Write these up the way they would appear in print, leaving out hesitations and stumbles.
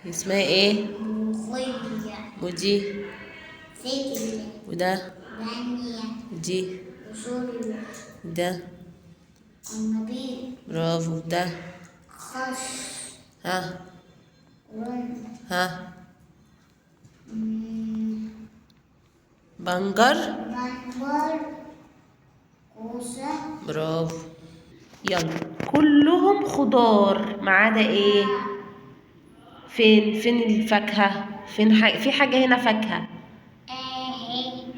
اسمها ايه؟ ملوخية. ودي؟ فجل. وده؟ بامية. ودي؟ وسوريا. وده؟ النبيذ. برافو. ده؟ خس. ها؟ رند. ها؟ بنجر. بنجر. كوسة. برافو. يلا كلهم خضار ما عدا ايه؟ فين الفاكهة؟ في حاجة هنا فاكهة.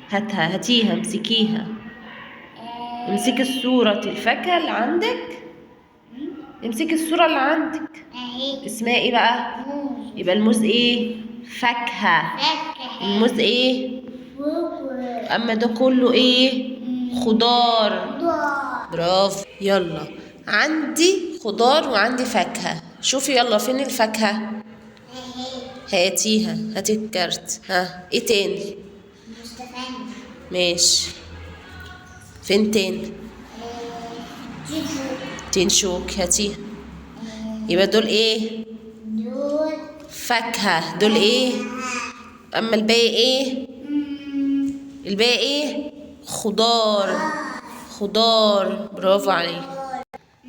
هاتها، هاتيها، امسكيها. امسكي الصورة الفاكهة اللي عندك. امسكي الصورة اللي عندك. اسمها ايه بقى؟ موز. يبقى الموز ايه؟ فاكهة. الموز ايه؟ اما ده كله ايه؟ خضار. برافو. يلا عندي خضار وعندي فاكهة. شوفي يلا فين الفاكهة؟ هاتيها، هاتي الكارت. ها ايه تاني؟ مستفند. ماشي. فين تاني؟ تنشوك. هاتيها. يبقى دول ايه؟ دول فاكهة. دول ايه؟ اما الباقي ايه؟ الباقي ايه؟ خضار. خضار. برافو عليك.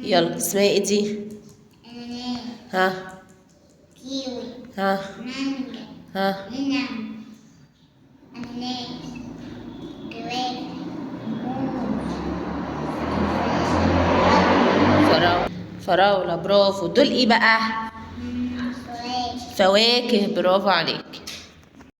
يلا اسمها ايه دي؟ أناناس. ها؟ كيوي. ها؟ مانجا. ها؟ عنب. أناناس. جوافة. موز. فراولة. برافو. دول ايه بقى؟ فواكه. فواكه. برافو عليك.